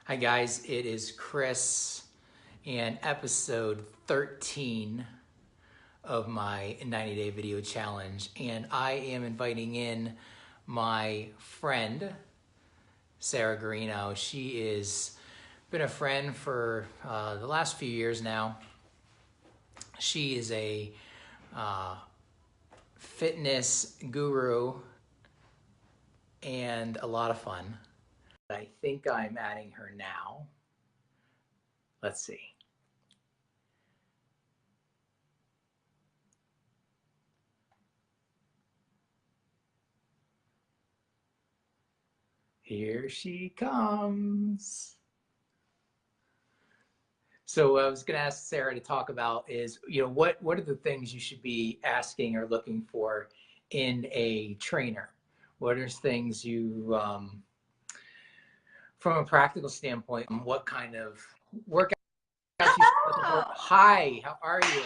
Hi guys, it is Chris and episode 13 of my 90-day video challenge, and I am inviting in my friend Sarah Gearino. She is been a friend for the last few years now. She is a fitness guru and a lot of fun. I think I'm adding her now. Let's see. Here she comes. So what I was going to ask Sarah to talk about is, what are the things you should be asking or looking for in a trainer? What are things you, from a practical standpoint, what kind of workouts you looking for? Hi, how are you?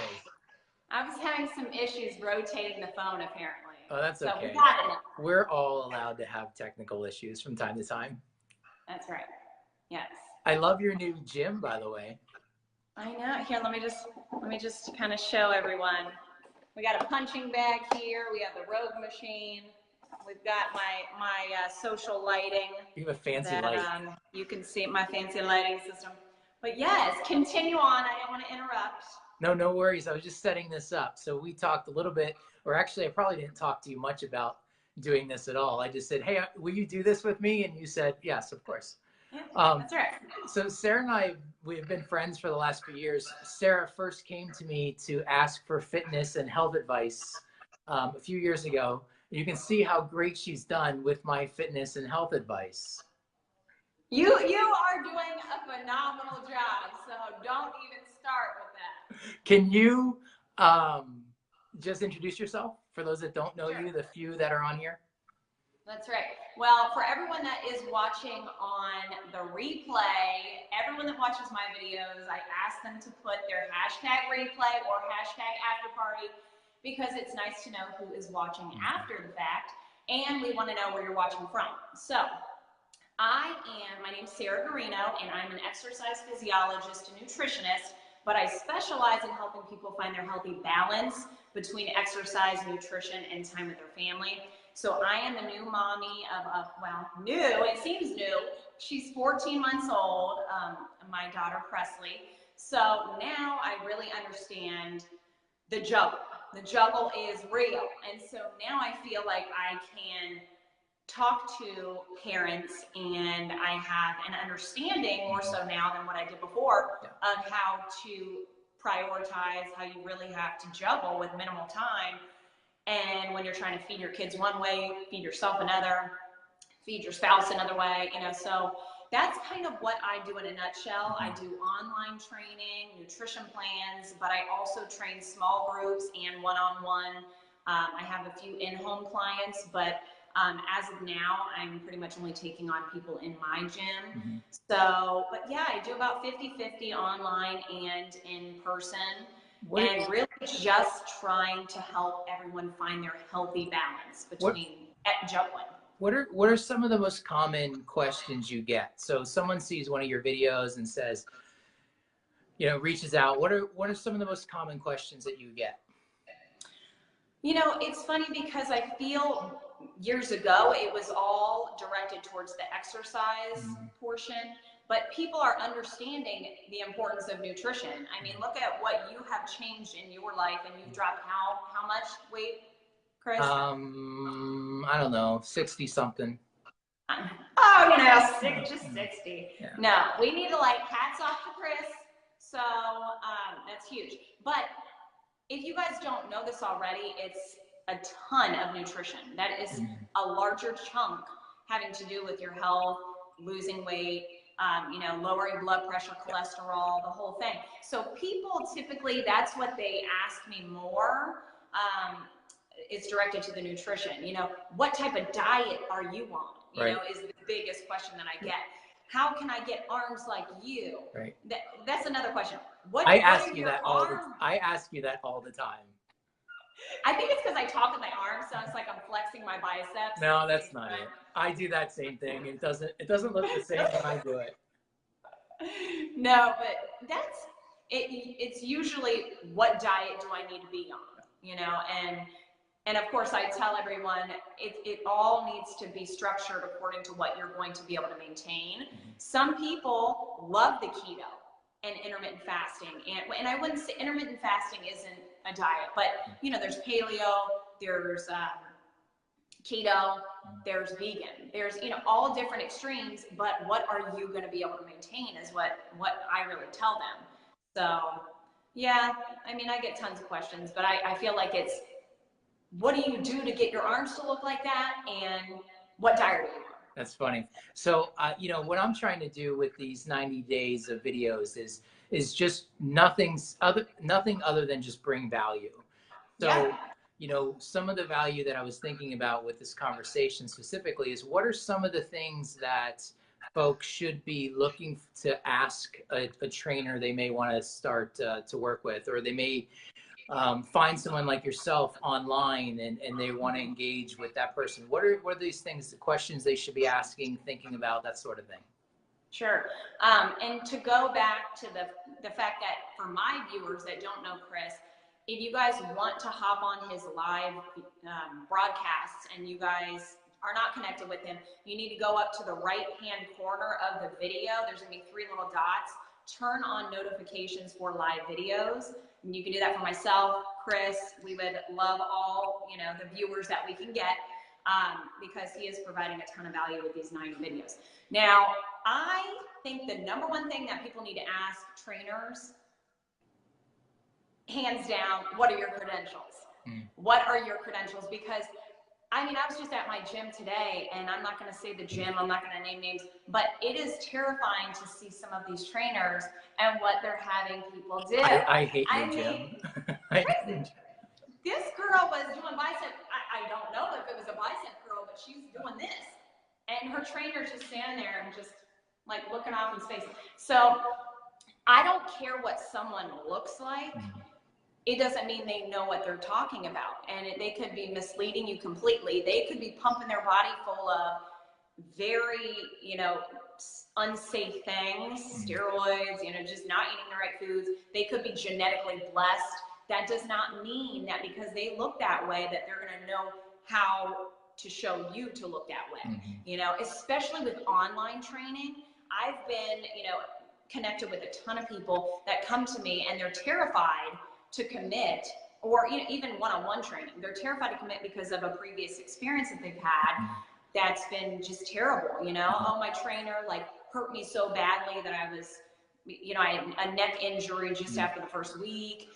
I was having some issues rotating the phone, apparently. Oh, that's so okay. We got it now. We're all allowed to have technical issues from time to time. That's right. Yes. I love your new gym, by the way. I know. Here, let me just kind of show everyone. We got a punching bag here. We have the Rogue machine. We've got my social lighting. You have a fancy light. You can see my fancy lighting system. But yes, continue on. I don't want to interrupt. No worries. I was just setting this up. So we talked a little bit, or actually I probably didn't talk to you much about doing this at all. I just said, hey, will you do this with me? And you said, yes, of course. Yeah, that's right. So Sarah and I, we've been friends for the last few years. Sarah first came to me to ask for fitness and health advice a few years ago. You can see how great she's done with my fitness and health advice. You are doing a phenomenal job, so don't even start with that. Can you just introduce yourself for those that don't know you, the few that are on here? That's right. Well, for everyone that is watching on the replay, everyone that watches my videos, I ask them to put their hashtag replay or hashtag after party because it's nice to know who is watching after the fact, and we want to know where you're watching from. So, my name's Sarah Gearino, and I'm an exercise physiologist and nutritionist, but I specialize in helping people find their healthy balance between exercise, nutrition, and time with their family. So I am a new mommy of it seems new. She's 14 months old, my daughter Presley. So now I really understand the juggle. The juggle is real. And so now I feel like I can talk to parents, and I have an understanding more so now than what I did before of how to prioritize, how you really have to juggle with minimal time. And when you're trying to feed your kids one way, feed yourself another, feed your spouse another way, so that's kind of what I do in a nutshell. I do online training, nutrition plans, but I also train small groups and one-on-one. I have a few in-home clients, but as of now, I'm pretty much only taking on people in my gym. So, but yeah, I do about 50-50 online and in person. And really just trying to help everyone find their healthy balance between juggling. What are some of the most common questions you get? So someone sees one of your videos and says, reaches out. What are some of the most common questions that you get? It's funny because I feel years ago it was all directed towards the exercise portion, but people are understanding the importance of nutrition. I mean, look at what you have changed in your life, and you've dropped how much weight, Chris? I don't know, 60 something. Oh, 60. Yeah. No, we need to hats off to Chris. So that's huge. But if you guys don't know this already, it's a ton of nutrition. That is a larger chunk having to do with your health, losing weight, lowering blood pressure, cholesterol, the whole thing. So people typically, that's what they ask me more. It's directed to the nutrition. What type of diet are you on? Is the biggest question that I get. How can I get arms like you? Right. That's another question. I ask you that all the time. I think it's because I talk with my arms, so it's like I'm flexing my biceps. No, that's not it. I do that same thing. It doesn't look the same when I do it. No, but that's it. It's usually, what diet do I need to be on? You know, and of course I tell everyone it all needs to be structured according to what you're going to be able to maintain. Some people love the keto and intermittent fasting, and I wouldn't say intermittent fasting isn't a diet, but you know, there's paleo, there's keto, there's vegan, there's, you know, all different extremes, but what are you going to be able to maintain is what I really tell them. So yeah, I mean, I get tons of questions, but I feel like it's, what do you do to get your arms to look like that, and what diet are you on? That's funny. So, you know, what I'm trying to do with these 90 days of videos is just nothing other than just bring value. So, Yeah. you know, some of the value that I was thinking about with this conversation specifically is, what are some of the things that folks should be looking to ask a trainer they may want to start to work with, or they may find someone like yourself online and they want to engage with that person. What are these things, the questions they should be asking, thinking about, that sort of thing? Sure. And to go back to the fact that for my viewers that don't know Chris, if you guys want to hop on his live broadcasts and you guys are not connected with him, you need to go up to the right-hand corner of the video. There's going to be 3 little dots. Turn on notifications for live videos. And you can do that for myself, Chris. We would love all, you know, the viewers that we can get, because he is providing a ton of value with these 9 videos. Now, I think the number one thing that people need to ask trainers, hands down, what are your credentials? What are your credentials? Because I mean, I was just at my gym today, and I'm not going to say the gym, I'm not going to name names, but it is terrifying to see some of these trainers and what they're having people do. I hate your gym. This girl was doing bicep. I don't know if it was a bicep curl, but she's doing this. And her trainer's just standing there and just like looking off in space. So I don't care what someone looks like. It doesn't mean they know what they're talking about. And they could be misleading you completely. They could be pumping their body full of very, you know, unsafe things, steroids, you know, just not eating the right foods. They could be genetically blessed. That does not mean that because they look that way that they're going to know how to show you to look that way. You know, especially with online training. I've been, you know, connected with a ton of people that come to me and they're terrified to commit, or you know, even one-on-one training. They're terrified to commit because of a previous experience that they've had that's been just terrible. You know, oh, my trainer like hurt me so badly that I was, you know, I had a neck injury just after the first week.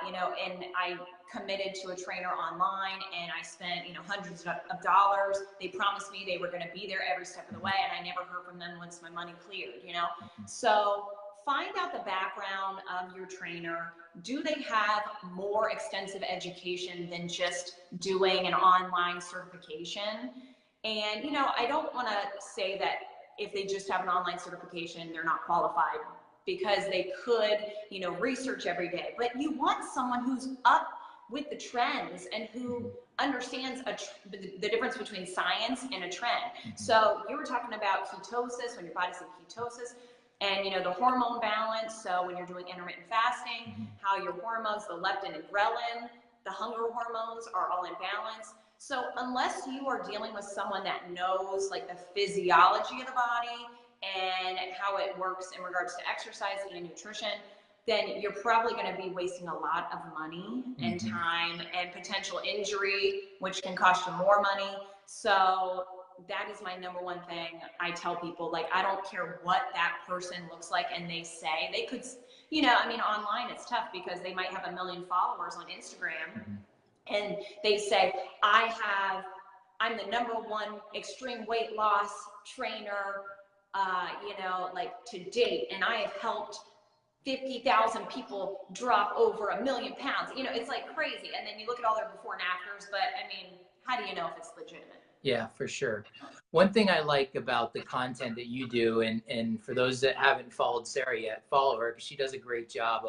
You know, and I committed to a trainer online, and I spent, you know, hundreds of dollars. They promised me they were going to be there every step of the way, and I never heard from them once my money cleared. You know, so find out the background of your trainer. Do they have more extensive education than just doing an online certification? And, you know, I don't want to say that if they just have an online certification, they're not qualified, because they could, you know, research every day. But you want someone who's up with the trends and who understands the difference between science and a trend. So you were talking about ketosis, when your body's in ketosis, and you know, the hormone balance. So when you're doing intermittent fasting, how your hormones, the leptin and ghrelin, the hunger hormones are all in balance. So unless you are dealing with someone that knows like the physiology of the body and how it works in regards to exercise and nutrition, then you're probably going to be wasting a lot of money and time and potential injury, which can cost you more money. So that is my number one thing I tell people. Like, I don't care what that person looks like and they say. They could, you know, I mean, online it's tough because they might have 1 million followers on Instagram and they say, I'm the #1 extreme weight loss trainer, you know, like to date, and I have helped 50,000 people drop over 1 million pounds. You know, it's like crazy. And then you look at all their before and afters, but I mean, how do you know if it's legitimate? Yeah, for sure. One thing I like about the content that you do, and for those that haven't followed Sarah yet, follow her, because she does a great job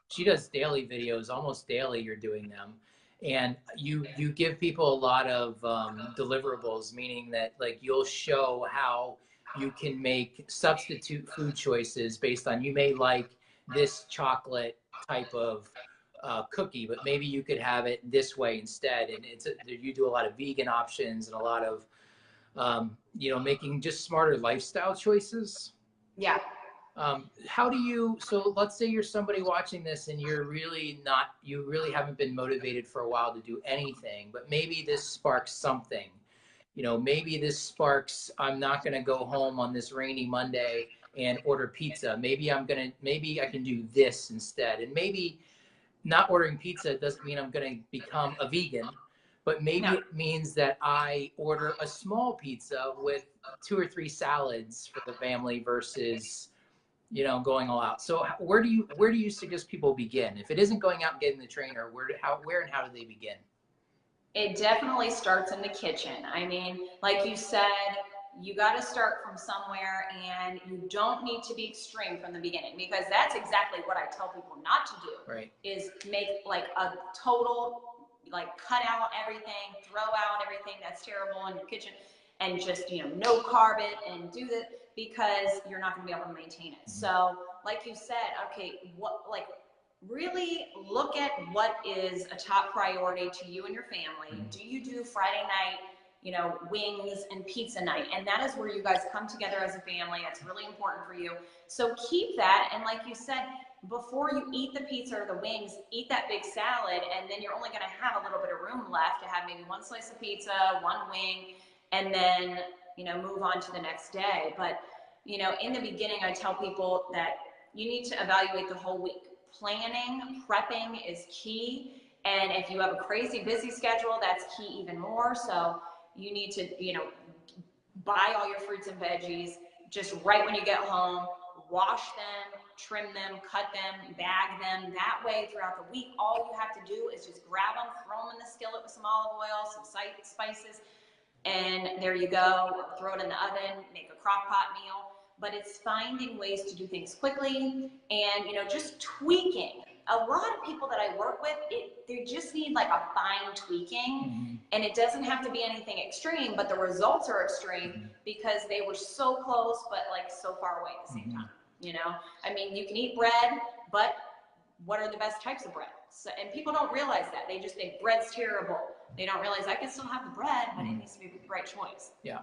she does daily videos, almost daily you're doing them. And you give people a lot of deliverables, meaning that like you'll show how you can make substitute food choices based on, you may like this chocolate type of cookie, but maybe you could have it this way instead. And you do a lot of vegan options and a lot of, making just smarter lifestyle choices. Yeah. How do you, so let's say you're somebody watching this and you really haven't been motivated for a while to do anything, but maybe this sparks something. Maybe this sparks, I'm not going to go home on this rainy Monday and order pizza. Maybe I can do this instead. And maybe not ordering pizza doesn't mean I'm going to become a vegan, but maybe it means that I order a small pizza with 2 or 3 salads for the family versus, going all out. So where do you suggest people begin? If it isn't going out and getting the trainer, where and how do they begin? It definitely starts in the kitchen. I mean, like you said, you got to start from somewhere, and you don't need to be extreme from the beginning, because that's exactly what I tell people not to do. Right. Is make like a total, like cut out everything, throw out everything that's terrible in your kitchen, and just, no carb it and do that, because you're not going to be able to maintain it. So like you said, okay, really look at what is a top priority to you and your family. Do you do Friday night, wings and pizza night? And that is where you guys come together as a family. It's really important for you. So keep that. And like you said, before you eat the pizza or the wings, eat that big salad, and then you're only going to have a little bit of room left to have maybe 1 slice of pizza, 1 wing, and then, move on to the next day. But, in the beginning, I tell people that you need to evaluate the whole week. Planning, prepping is key. And if you have a crazy busy schedule, that's key even more. So you need to, buy all your fruits and veggies just right when you get home, wash them, trim them, cut them, bag them. That way throughout the week, all you have to do is just grab them, throw them in the skillet with some olive oil, some spices, and there you go. Or throw it in the oven, make a crock pot meal. But it's finding ways to do things quickly and, just tweaking. A lot of people that I work with, they just need like a fine tweaking, and it doesn't have to be anything extreme, but the results are extreme because they were so close, but like so far away at the same time. I mean, you can eat bread, but what are the best types of bread? So, and people don't realize that. They just think bread's terrible. They don't realize I can still have the bread, but it needs to be the right choice. Yeah.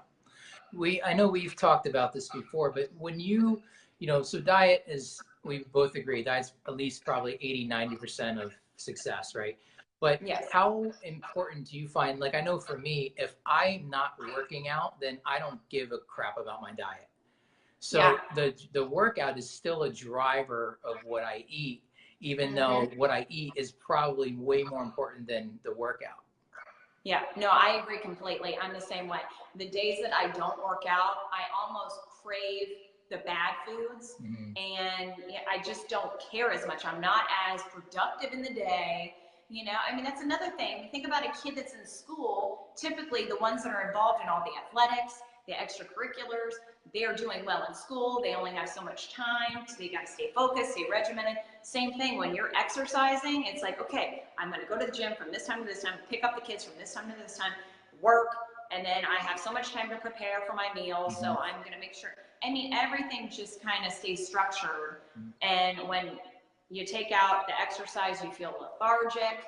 I know we've talked about this before, but when so diet is, we both agree, diet's at least probably 80-90% of success, right? But yes. How important do you find, like, I know for me, if I'm not working out, then I don't give a crap about my diet. So the workout is still a driver of what I eat, even though what I eat is probably way more important than the workout. Yeah, no, I agree completely. I'm the same way. The days that I don't work out, I almost crave the bad foods, and I just don't care as much. I'm not as productive in the day. I mean, that's another thing. Think about a kid that's in school. Typically, the ones that are involved in all the athletics, the extracurriculars, they're doing well in school. They only have so much time, so they got to stay focused, stay regimented. Same thing when you're exercising. It's like, okay, I'm going to go to the gym from this time to this time, pick up the kids from this time to this time, work, and then I have so much time to prepare for my meals, so I'm going to make sure. I mean, everything just kind of stays structured. And when you take out the exercise, you feel lethargic.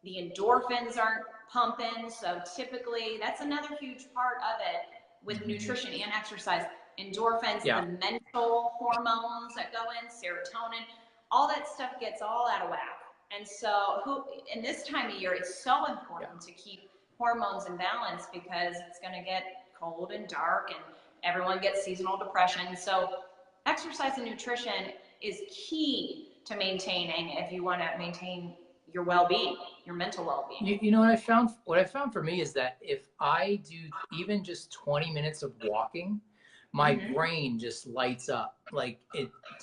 The endorphins aren't pumping. So typically, that's another huge part of it with nutrition and exercise. Endorphins, the mental hormones that go in, serotonin, all that stuff gets all out of whack. And so in this time of year, it's so important to keep hormones in balance, because it's going to get cold and dark and everyone gets seasonal depression. So exercise and nutrition is key to maintaining, if you want to maintain your well-being, your mental well-being. You know what I found? What I found for me is that if I do even just 20 minutes of walking, my brain just lights up. Like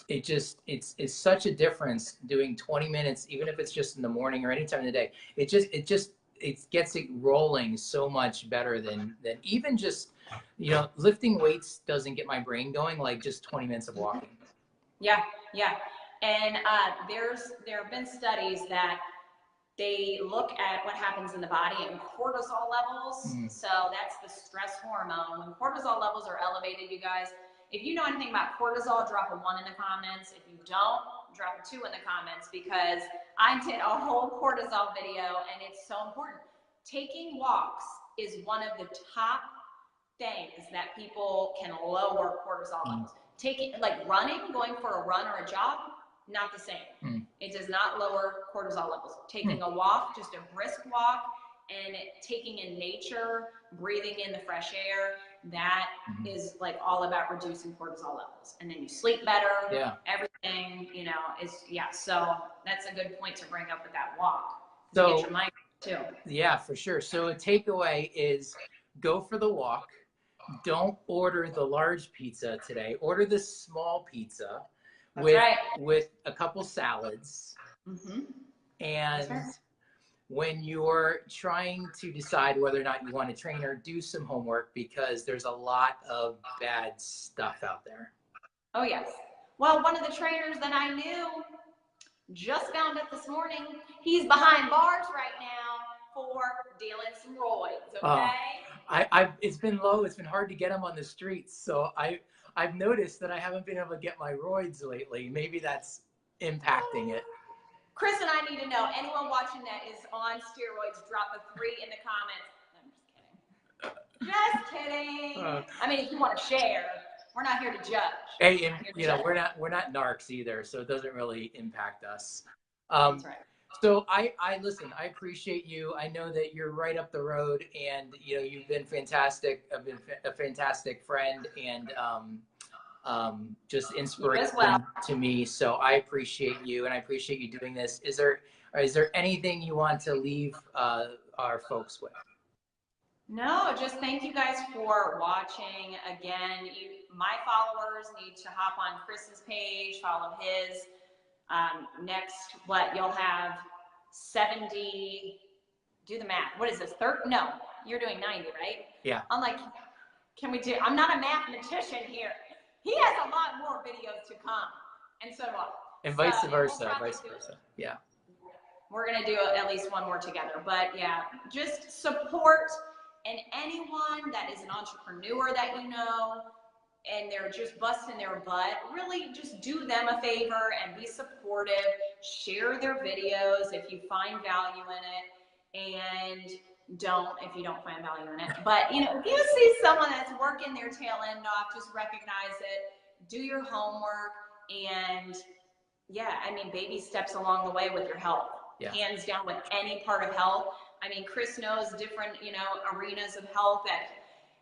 it's such a difference doing 20 minutes, even if it's just in the morning or any time of the day. It gets it rolling so much better than even just, lifting weights doesn't get my brain going like just 20 minutes of walking. Yeah. And there have been studies that they look at what happens in the body and cortisol levels. So that's the stress hormone. When cortisol levels are elevated, you guys, if you know anything about cortisol, drop a 1 in the comments. If you don't, drop a 2 in the comments, because I did a whole cortisol video and it's so important. Taking walks is one of the top things that people can lower cortisol levels. Taking, like running, going for a run or a jog, not the same. It does not lower cortisol levels. Taking a walk, just a brisk walk, and taking in nature, breathing in the fresh air, that is like all about reducing cortisol levels. And then you sleep better. Yeah. Everything, you know, is, yeah. So that's a good point to bring up with that walk. So, get your mind too. Yeah, for sure. So a takeaway is go for the walk. Don't order the large pizza today. Order the small pizza with a couple salads. And when you're trying to decide whether or not you want a trainer, do some homework, because there's a lot of bad stuff out there. Oh, yes. Well, one of the trainers that I knew, just found it this morning. He's behind bars right now for dealing some roids, okay? It's been low. It's been hard to get them on the streets. So I've noticed that I haven't been able to get my roids lately. Maybe that's impacting it. Chris and I need to know, anyone watching that is on steroids, drop a 3 in the comments. I'm just kidding. Just kidding. I mean, if you want to share, we're not here to judge. Hey, and you know, we're not narcs either, so it doesn't really impact us. That's right. So I listen, I appreciate you. I know that you're right up the road, and you know, you've been fantastic. I've been a fantastic friend, and just inspiration to me. So I appreciate you, and I appreciate you doing this. Is there anything you want to leave our folks with? No, just thank you guys for watching. Again, my followers need to hop on Chris's page, follow his. Next, you'll have 70, do the math. What is this, 30? No, you're doing 90, right? Yeah. I'm like, I'm not a mathematician here. He has a lot more videos to come, and so do I. And vice versa, yeah. We're gonna do at least one more together, but yeah, just support. And anyone that is an entrepreneur that you know, and they're just busting their butt, really just do them a favor and be supportive. Share their videos if you find value in it, and don't if you don't find value in it. But you know, if you see someone that's working their tail end off, just recognize it, do your homework, and yeah, I mean, baby steps along the way with your health. Yeah. Hands down, with any part of health. I mean, Chris knows different, you know, arenas of health that,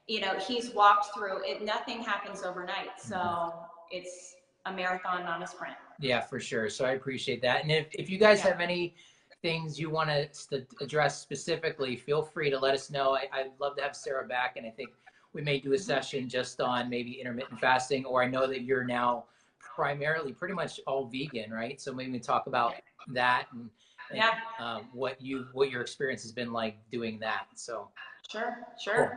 you know, he's walked through. Nothing happens overnight. So it's a marathon, not a sprint. Yeah, for sure. So I appreciate that. And if you guys have any things you want to address specifically, feel free to let us know. I'd love to have Sarah back, and I think we may do a session just on maybe intermittent fasting, or I know that you're now primarily pretty much all vegan, right? So maybe we talk about that and what your experience has been like doing that. So sure. Cool.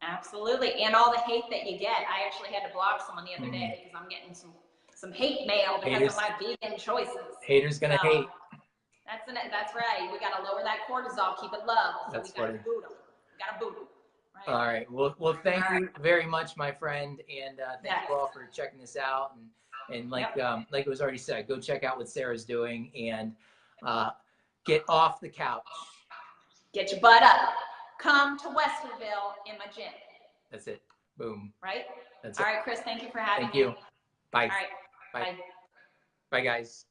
Absolutely. And all the hate that you get. I actually had to block someone the other day because I'm getting some hate mail because of my vegan choices. Haters gonna hate. That's right. We gotta lower that cortisol, keep it low. So we gotta boot them. Right? All right. Well, thank you very much, my friend, and thank you all for checking this out. And like it was already said, go check out what Sarah's doing, and get off the couch. Get your butt up. Come to Westerville in my gym. That's it. Boom. Right? That's all right, Chris, thank you for having me. Thank you. Bye. All right. Bye. Bye, guys.